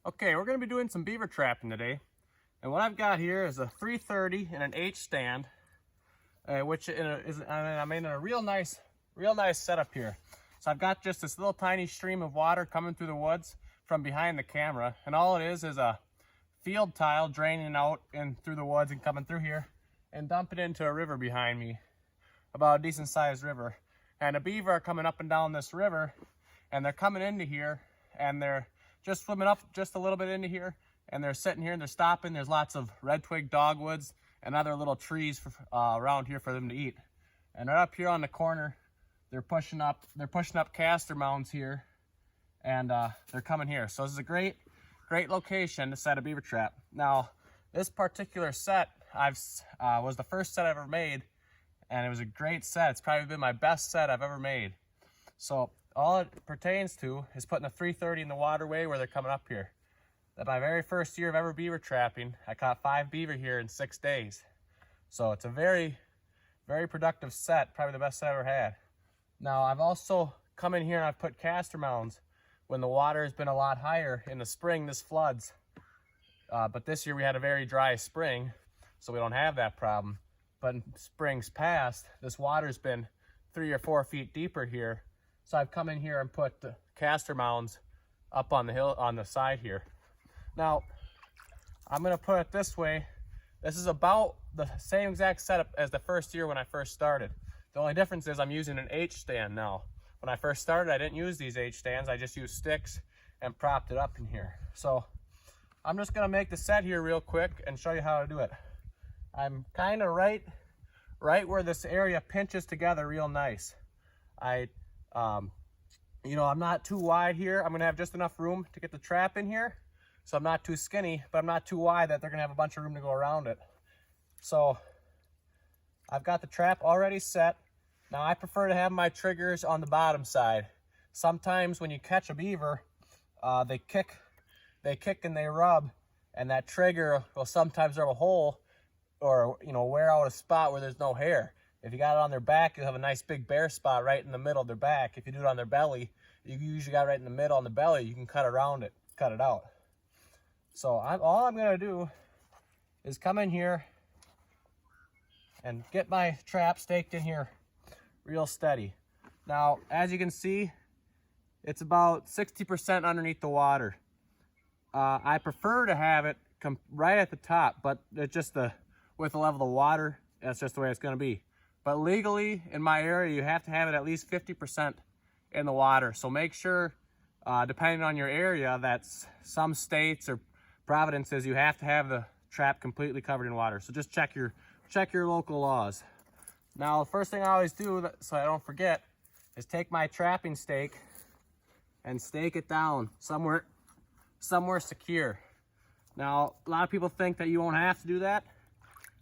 Okay, we're going to be doing some beaver trapping today. And what I've got here is a 330 and an H stand, which I'm in a real nice setup here. So I've got just this little tiny stream of water coming through the woods from behind the camera. And all it is a field tile draining out and through the woods and coming through here and dumping into a river behind me, about a decent sized river. And the beaver are coming up and down this river, and they're coming into here, and they're just swimming up just a little bit into here, and they're sitting here and they're stopping. There's lots of red twig dogwoods and other little trees around here for them to eat. And right up here on the corner, they're pushing up castor mounds here, and they're coming here. So this is a great location to set a beaver trap. Now, this particular set was the first set I ever made, and it was a great set. It's probably been my best set I've ever made. So all it pertains to is putting a 330 in the waterway where they're coming up here. That my very first year of ever beaver trapping, I caught 5 beaver here in 6 days. So it's a very, very productive set, probably the best set I ever had. Now I've also come in here and I've put castor mounds when the water has been a lot higher. In the spring, this floods. But this year we had a very dry spring, so we don't have that problem. But in springs past, this water's been 3 or 4 feet deeper here. So I've come in here and put the castor mounds up on the hill on the side here. Now, I'm gonna put it this way. This is about the same exact setup as the first year when I first started. The only difference is I'm using an H stand now. When I first started, I didn't use these H stands. I just used sticks and propped it up in here. So I'm just gonna make the set here real quick and show you how to do it. I'm kind of right where this area pinches together real nice. I'm not too wide here. I'm gonna have just enough room to get the trap in here. So I'm not too skinny, but I'm not too wide that they're gonna have a bunch of room to go around it. So I've got the trap already set. Now I prefer to have my triggers on the bottom side. Sometimes when you catch a beaver, they kick and they rub, and that trigger will sometimes rub a hole or wear out a spot where there's no hair. If you got it on their back, you'll have a nice big bare spot right in the middle of their back. If you do it on their belly, you usually got it right in the middle on the belly. You can cut around it, cut it out. So all I'm gonna do is come in here and get my trap staked in here real steady. Now, as you can see, it's about 60% underneath the water. I prefer to have it come right at the top, but it's just with the level of the water, that's just the way it's gonna be. But legally, in my area, you have to have it at least 50% in the water. So make sure, depending on your area, that's some states or provinces, you have to have the trap completely covered in water. So just check your local laws. Now, the first thing I always do, so I don't forget, is take my trapping stake and stake it down somewhere secure. Now, a lot of people think that you won't have to do that.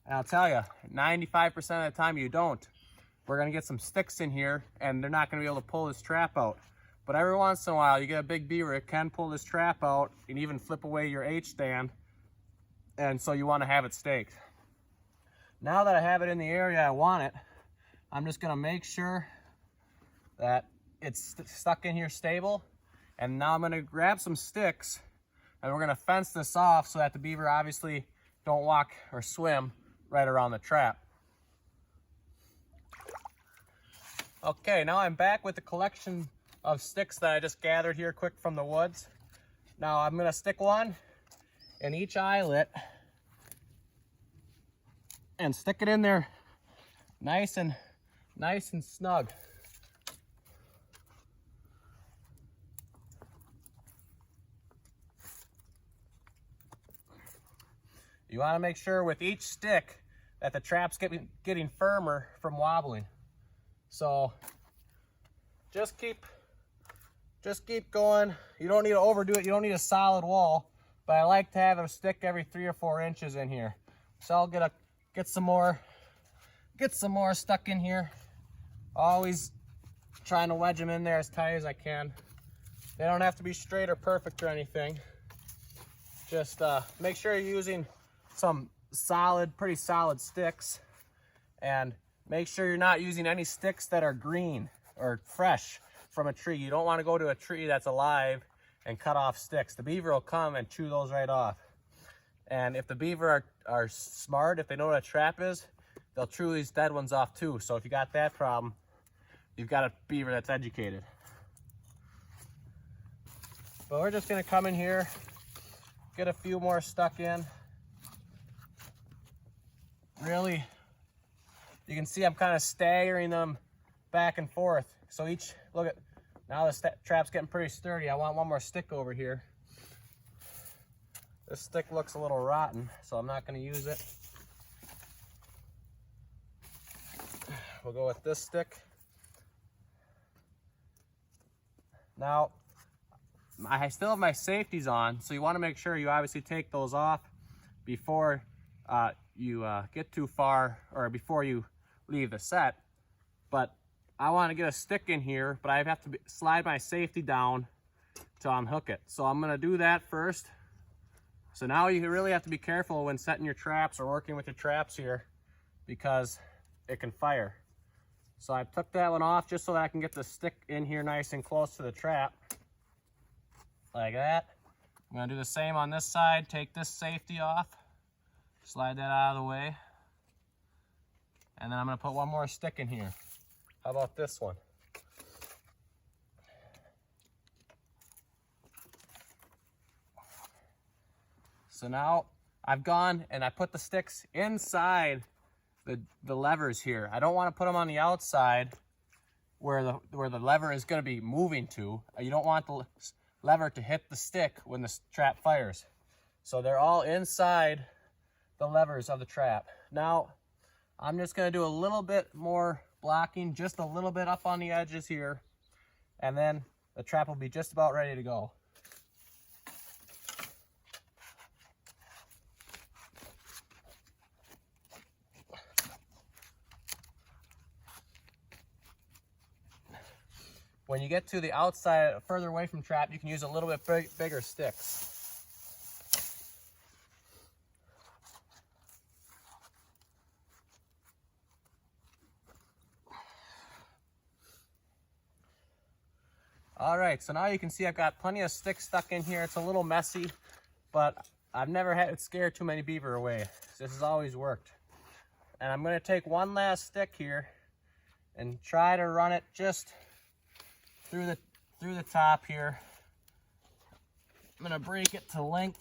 And I'll tell you, 95% of the time you don't. We're gonna get some sticks in here and they're not gonna be able to pull this trap out. But every once in a while, you get a big beaver, it can pull this trap out and even flip away your H stand. And so you wanna have it staked. Now that I have it in the area I want it, I'm just gonna make sure that it's stuck in here stable. And now I'm gonna grab some sticks and we're gonna fence this off so that the beaver obviously don't walk or swim right around the trap. Okay, now I'm back with the collection of sticks that I just gathered here quick from the woods. Now I'm gonna stick one in each eyelet and stick it in there nice and snug. You want to make sure with each stick that the trap's getting firmer from wobbling. So just keep going. You don't need to overdo it. You don't need a solid wall, but I like to have a stick every 3 or 4 inches in here. So I'll get some more stuck in here. Always trying to wedge them in there as tight as I can. They don't have to be straight or perfect or anything. Just make sure you're using some pretty solid sticks, and make sure you're not using any sticks that are green or fresh from a tree. You don't want to go to a tree that's alive and cut off sticks. The beaver will come and chew those right off. And if the beaver are smart, if they know what a trap is, they'll chew these dead ones off too. So if you got that problem, you've got a beaver that's educated. But we're just gonna come in here, get a few more stuck in. Really, you can see I'm kind of staggering them back and forth. So each, look at, now the trap's getting pretty sturdy. I want one more stick over here. This stick looks a little rotten, so I'm not gonna use it. We'll go with this stick. Now, I still have my safeties on, so you want to make sure you obviously take those off before you get too far, or before you leave the set. But I want to get a stick in here, but I have to slide my safety down to unhook it. So I'm going to do that first. So now you really have to be careful when setting your traps or working with your traps here, because it can fire. So I took that one off just so that I can get the stick in here nice and close to the trap. Like that. I'm going to do the same on this side. Take this safety off. Slide that out of the way. And then I'm going to put one more stick in here. How about this one? So now I've gone and I put the sticks inside the levers here. I don't want to put them on the outside where the lever is going to be moving to. You don't want the lever to hit the stick when the trap fires. So they're all inside the levers of the trap. Now I'm just going to do a little bit more blocking, just a little bit up on the edges here, and then the trap will be just about ready to go. When you get to the outside, further away from trap, you can use a little bit bigger sticks. All right, so now you can see I've got plenty of sticks stuck in here. It's a little messy, but I've never had it scare too many beaver away. This has always worked. And I'm gonna take one last stick here and try to run it just through the top here. I'm gonna break it to length.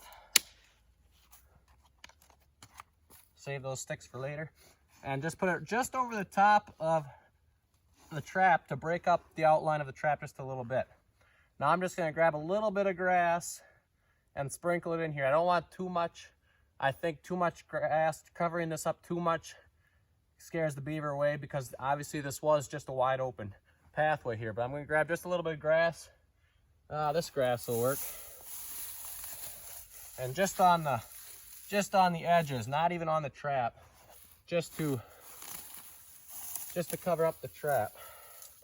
Save those sticks for later. And just put it just over the top of the trap to break up the outline of the trap just a little bit. Now I'm just gonna grab a little bit of grass and sprinkle it in here. I don't want too much. I think too much grass, covering this up too much, scares the beaver away, because obviously this was just a wide open pathway here. But I'm going to grab just a little bit of grass. This grass will work. And just on the edges, not even on the trap, just to cover up the trap,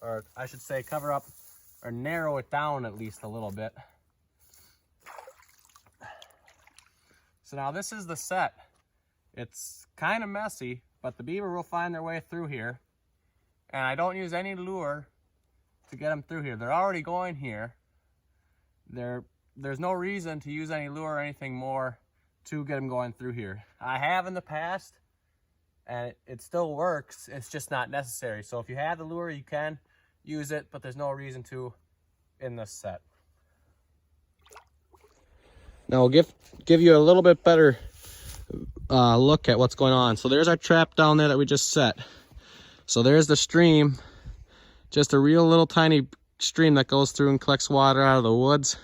or I should say cover up or narrow it down at least a little bit. So now this is the set. It's kind of messy, but the beaver will find their way through here. And I don't use any lure to get them through here. They're already going here. There's no reason to use any lure or anything more to get them going through here. I have in the past, and it still works. It's just not necessary. So if you have the lure, you can use it, but there's no reason to in this set. Now I'll give you a little bit better look at what's going on. So there's our trap down there that we just set. So there's the stream, just a real little tiny stream that goes through and collects water out of the woods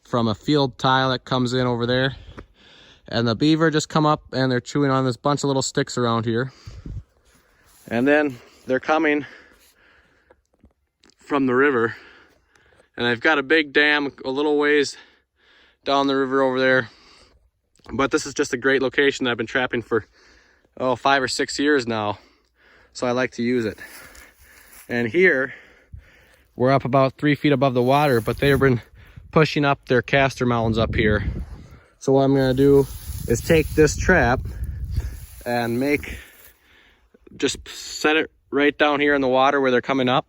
from a field tile that comes in over there. And the beaver just come up and they're chewing on this bunch of little sticks around here. And then they're coming from the river. And I've got a big dam a little ways down the river over there. But this is just a great location that I've been trapping for 5 or 6 years now. So I like to use it. And here, we're up about 3 feet above the water, but they've been pushing up their castor mounds up here. So what I'm gonna do is take this trap and just set it right down here in the water where they're coming up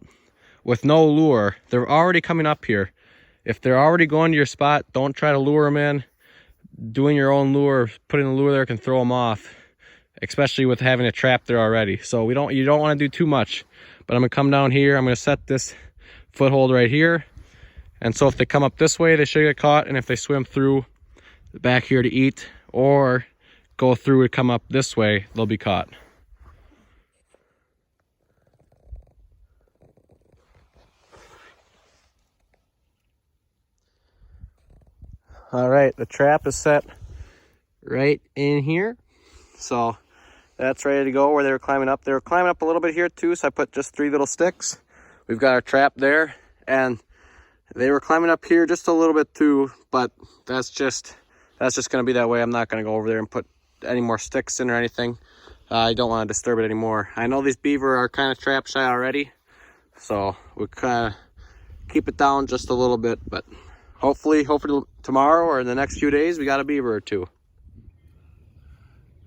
with no lure. They're already coming up here. if they're already going to your spot, don't try to lure them in. Doing your own lure, putting a lure there can throw them off, especially with having a trap there already. So you don't want to do too much. But I'm gonna come down here, I'm gonna set this foothold right here. And so if they come up this way, they should get caught. And if they swim through back here to eat, or go through and come up this way, they'll be caught. All right, the trap is set right in here. So that's ready to go where they were climbing up. They were climbing up a little bit here too, so I put just 3 little sticks. We've got our trap there, and they were climbing up here just a little bit too, but that's just gonna be that way. I'm not gonna go over there and put any more sticks in or anything. I don't want to disturb it anymore. I know these beaver are kind of trap shy already, so we'll kind of keep it down just a little bit, but hopefully tomorrow or in the next few days, we got a beaver or 2.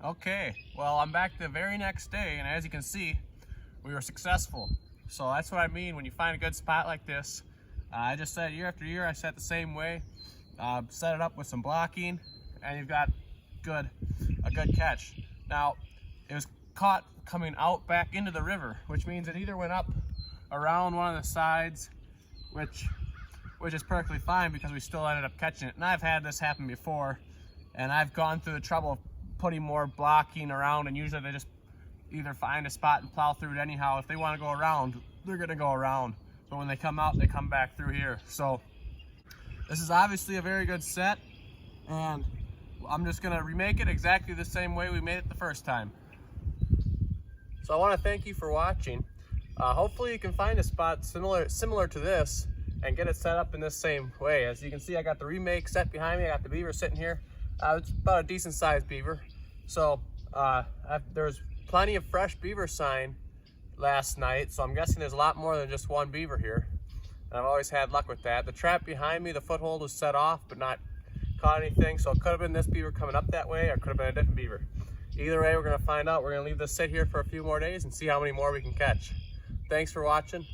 Okay, well, I'm back the very next day, and as you can see, we were successful. So that's what I mean when you find a good spot like this. I just said year after year, I set the same way. Set it up with some blocking, and you've got a good catch. Now, it was caught coming out back into the river, which means it either went up around one of the sides, which is perfectly fine because we still ended up catching it. And I've had this happen before, and I've gone through the trouble of putting more blocking around, and usually they just either find a spot and plow through it anyhow. If they want to go around, they're going to go around. But when they come out, they come back through here. So this is obviously a very good set, and I'm just going to remake it exactly the same way we made it the first time. So I want to thank you for watching. Hopefully you can find a spot similar to this and get it set up in this same way. As you can see, I got the remake set behind me. I got the beaver sitting here. It's about a decent sized beaver. So there's plenty of fresh beaver sign last night, so I'm guessing there's a lot more than just one beaver here. And I've always had luck with that. The trap behind me, the foothold was set off but not caught anything, so it could have been this beaver coming up that way, or it could have been a different beaver. Either way, we're going to find out. We're going to leave this sit here for a few more days and see how many more we can catch. Thanks for watching.